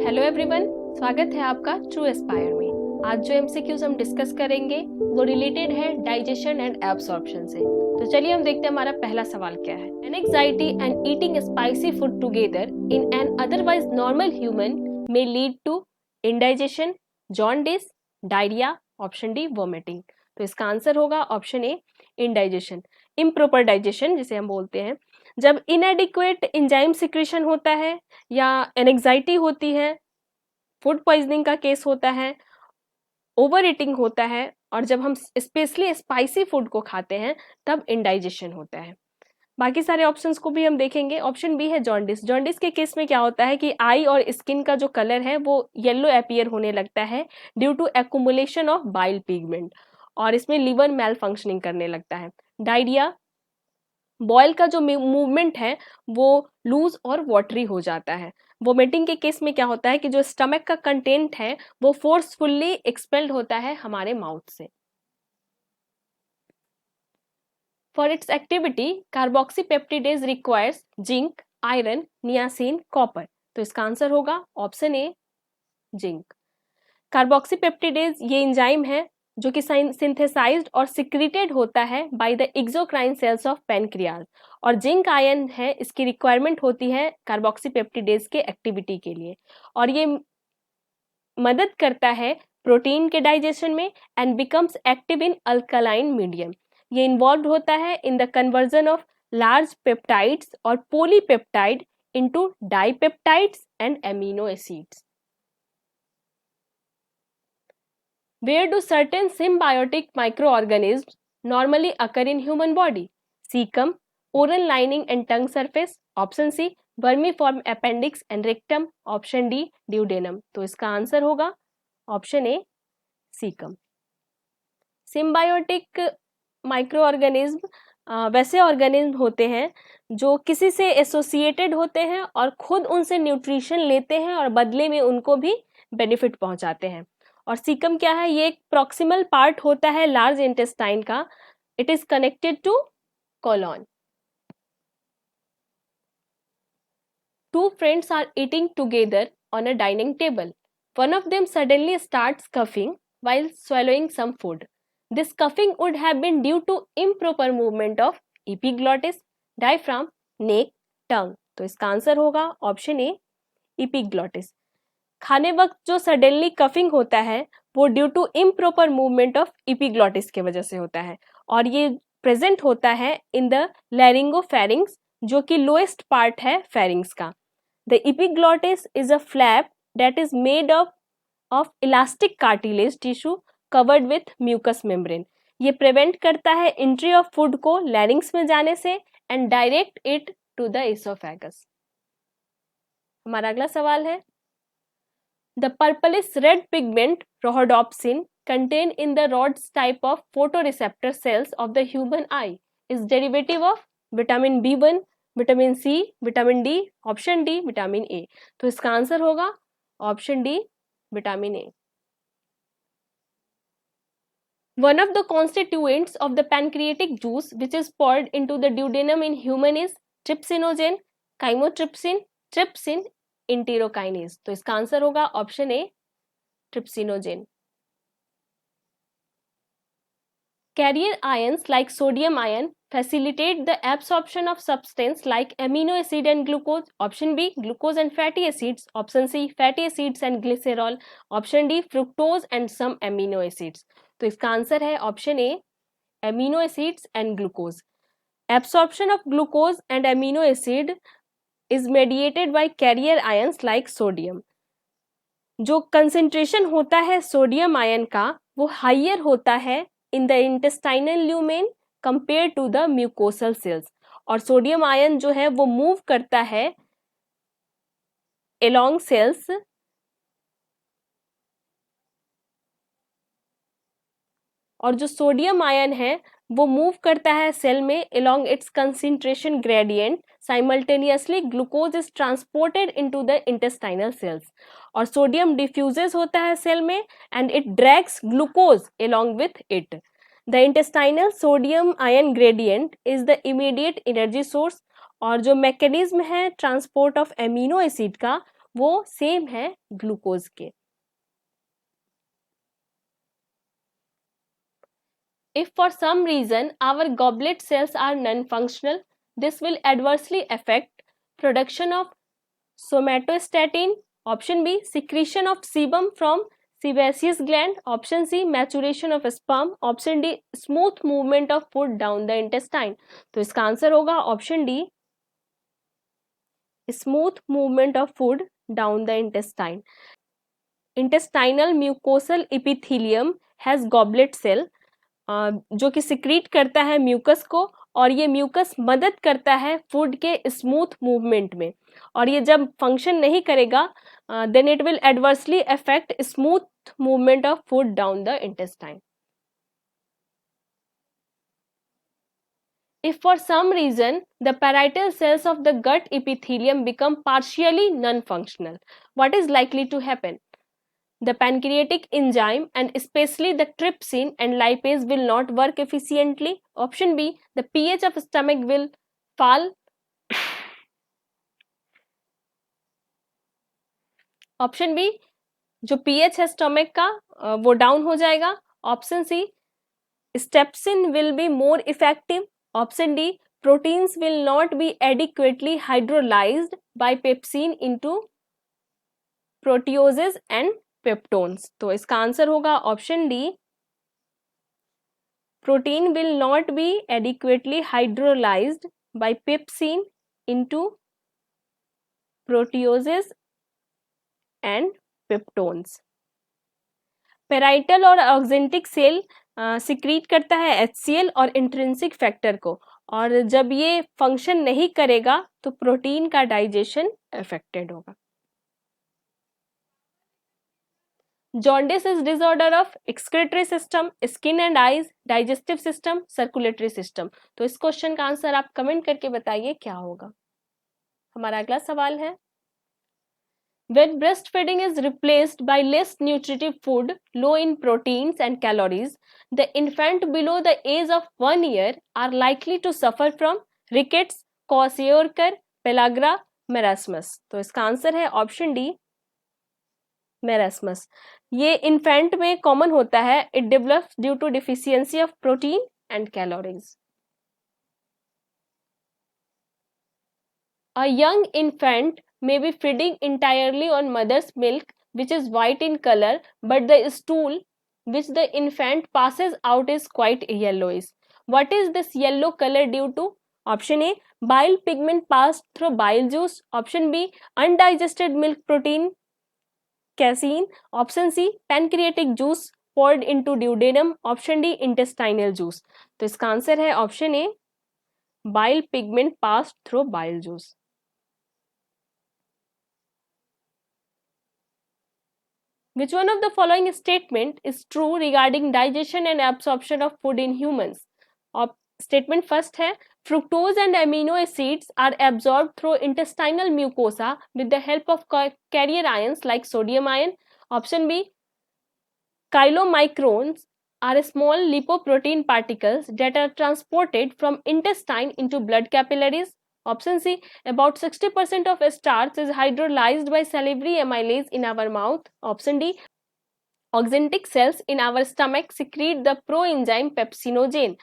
Hello everyone, स्वागत है आपका ट्रू एस्पायर में। आज जो एमसीक्यूज हम डिस्कस करेंगे वो रिलेटेड है डाइजेशन एंड एब्सॉर्प्शन से। तो चलिए हम देखते हैं हमारा पहला सवाल क्या है। Anxiety and eating spicy food together in an otherwise normal human may lead to indigestion, jaundice, diarrhoea, option D vomiting. तो इसका आंसर होगा option A indigestion, improper digestion जिसे हम बोलते हैं। जब इनएडिक्वेट एंजाइम सिक्रीशन होता है या एनेक्साइटी होती है, फूड पॉइजनिंग का केस होता है, ओवर ईटिंग होता है, और जब हम स्पेशली स्पाइसी फूड को खाते हैं तब इंडाइजेशन होता है। बाकी सारे ऑप्शंस को भी हम देखेंगे। ऑप्शन बी है जॉन्डिस। जॉन्डिस के केस में क्या होता है कि आई और स्किन का जो कलर है वो येलो अपीयर होने लगता है due to accumulation of bile pigment, और इसमें लिवर मेल फंक्शनिंग करने लगता है। डायरिया, बॉयल का जो मूवमेंट है वो लूज और वाटरी हो जाता है। वोमिटिंग के केस में क्या होता है कि जो स्टमक का कंटेंट है वो फोर्सफुली एक्सपेल्ड होता है हमारे माउथ से। For its activity carboxypeptidase requires zinc, iron, niacin, copper. तो इसका आंसर होगा ऑप्शन ए जिंक। कार्बोक्सीपेप्टिडेज ये एंजाइम है जो कि सिंथेसाइज्ड और सिक्रीटेड होता है by the exocrine cells of pancreas, और जिंक आयन है इसकी रिक्वायरमेंट होती है कार्बोक्सीपेप्टिडेज के एक्टिविटी के लिए, और ये मदद करता है प्रोटीन के डाइजेशन में and becomes active in alkaline medium. ये इन्वॉल्व होता है in the conversion of large peptides और polypeptide into dipeptides and amino acids. Where do certain symbiotic microorganisms normally occur in human body? Cecum, oral lining and tongue surface. Option C, vermiform appendix and rectum. Option D, duodenum. तो इसका answer होगा option ए caecum. Symbiotic microorganism वैसे organism होते हैं जो किसी से associated होते हैं और खुद उनसे न्यूट्रिशन लेते हैं और बदले में उनको भी बेनिफिट पहुंचाते हैं। और सीकम क्या है? ये एक प्रॉक्सिमल पार्ट होता है लार्ज इंटेस्टाइन का। It is connected to colon. Two friends are eating together on a dining table. One of them suddenly starts coughing while swallowing some food. This coughing would have been due to improper movement of epiglottis, diaphragm, neck, tongue. तो इसका answer होगा option ए epiglottis। खाने वक्त जो suddenly coughing होता है वो due to improper movement of epiglottis के वजह से होता है, और ये प्रेजेंट होता है इन द लैरिंगोफेरिंग्स जो कि लोएस्ट पार्ट है फेरिंग्स का। The epiglottis is a flap that is made of elastic cartilage tissue covered with mucous membrane. ये प्रिवेंट करता है एंट्री ऑफ फूड को लैरिंग्स में जाने से and direct it to the oesophagus. हमारा अगला सवाल है, the purplish red pigment rhodopsin contained in the rods type of photoreceptor cells of the human eye is derivative of vitamin B1, vitamin C, vitamin D, option D vitamin A. तो इसका answer होगा option D vitamin A. One of the constituents of the pancreatic juice which is poured into the duodenum in human is trypsinogen, chymotrypsin, trypsin, enterokinase। तो इसका answer होगा option A trypsinogen। Carrier ions like sodium ion facilitate the absorption of substance like amino acid and glucose. Option B, glucose and fatty acids. Option C, fatty acids and glycerol. Option D, fructose and some amino acids. तो इसका answer है option A amino acids and glucose. Absorption of glucose and amino acid is mediated by carrier ions like sodium. जो concentration होता है sodium ion का वो higher होता है in the intestinal lumen compared to the mucosal cells, और sodium ion जो है वो मूव करता है along cells, और जो सोडियम आयन है वो मूव करता है सेल में along its concentration gradient. Simultaneously glucose is transported into the intestinal cells, और सोडियम डिफ्यूजेस होता है सेल में and it drags glucose along with it. The intestinal sodium ion gradient is the immediate energy source, और जो mechanism है transport of amino acid का वो same है ग्लूकोज के। If for some reason our goblet cells are non-functional, this will adversely affect production of somatostatin. Option B, secretion of sebum from sebaceous gland. Option C, maturation of sperm. Option D, smooth movement of food down the intestine. तो इसका answer होगा option D, smooth movement of food down the intestine. Intestinal mucosal epithelium has goblet cell, जो कि secrete करता है mucus को, और ये म्यूकस मदद करता है फूड के स्मूथ मूवमेंट में, और ये जब फंक्शन नहीं करेगा then it will adversely affect smooth movement of food down the intestine. If for some reason the parietal cells of the gut epithelium become partially non-functional, what is likely to happen? The pancreatic enzyme and especially the trypsin and lipase will not work efficiently. Option B, the pH of stomach will fall. Option B, जो pH है stomach का वो down हो जाएगा। Option C, steapsin will be more effective. Option D, proteins will not be adequately hydrolysed by pepsin into proteoses and peptones. तो इसका answer होगा option D, protein will not be adequately hydrolyzed by pepsin into proteases and peptones. Parietal और oxyntic cell secrete करता है HCl और intrinsic factor को, और जब ये फंक्शन नहीं करेगा तो प्रोटीन का डाइजेशन अफेक्टेड होगा। Jaundice is disorder of excretory system, skin and eyes, digestive system, circulatory system. तो इस क्वेश्चन का आंसर आप कमेंट करके बताइए क्या होगा। हमारा अगला सवाल है, when breastfeeding is replaced by less nutritive food low in proteins and calories, the infant below the age of 1 year are likely to suffer from rickets, kwashiorkor, pellagra, marasmus। तो इसका आंसर है ऑप्शन डी, मेरास्मस। ये infant में common होता है। It develops due to deficiency of protein and calories. A young infant may be feeding entirely on mother's milk, which is white in color, but the stool which the infant passes out is quite yellowish. What is this yellow color due to? Option A, bile pigment passed through bile juice. Option B, undigested milk protein casein. Option C, pancreatic juice poured into duodenum. Option D, intestinal juice। तो इसका answer है option A, bile pigment passed through bile juice। Which one of the following statement is true regarding digestion and absorption of food in humans? Statement first है, fructose and amino acids are absorbed through intestinal mucosa with the help of carrier ions like sodium ion. Option B, chylomicrons are small lipoprotein particles that are transported from intestine into blood capillaries. Option C, about 60% of starch is hydrolyzed by salivary amylase in our mouth. Option D, oxyntic cells in our stomach secrete the proenzyme pepsinogen।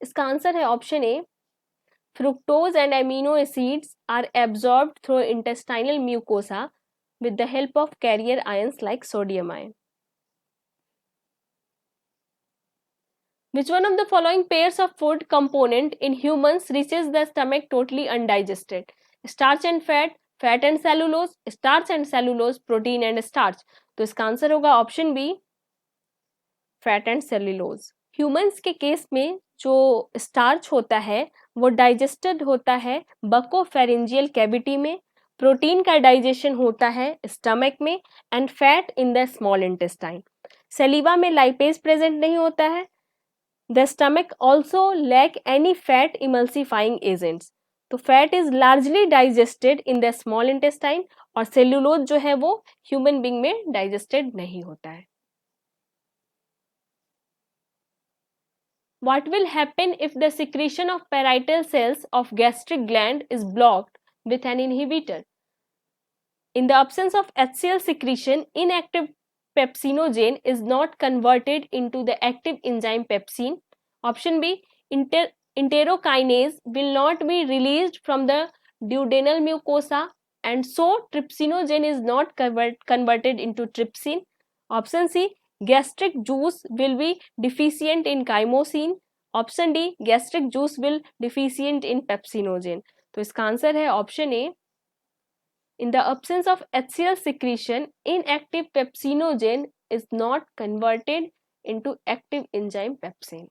इसका answer है option A, fructose and amino acids are absorbed through intestinal mucosa with the help of carrier ions like sodium ion। Which one of the following pairs of food component in humans reaches the stomach totally undigested? Starch and fat, fat and cellulose, starch and cellulose, protein and starch। तो इसका answer होगा option B, fat and cellulose. Humans के case में जो starch होता है वो digested होता है बकोफेरेंजियल कैविटी में, प्रोटीन का डाइजेशन होता है स्टमक में, and fat in the small intestine. Saliva में लाइपेज प्रेजेंट नहीं होता है। The stomach also lack any fat emulsifying agents. तो fat is largely digested in the small intestine, और सेल्यूलोज जो है वो ह्यूमन बींग में डाइजेस्टेड नहीं होता है। What will happen if the secretion of parietal cells of gastric gland is blocked with an inhibitor? In the absence of HCl secretion, inactive pepsinogen is not converted into the active enzyme pepsin. Option B, enterokinase will not be released from the duodenal mucosa, and so trypsinogen is not converted into trypsin. Option C, gastric juice will be deficient in chymosin. Option D, gastric juice will deficient in pepsinogen. तो इसका answer है option A. In the absence of HCl secretion, inactive pepsinogen is not converted into active enzyme pepsin.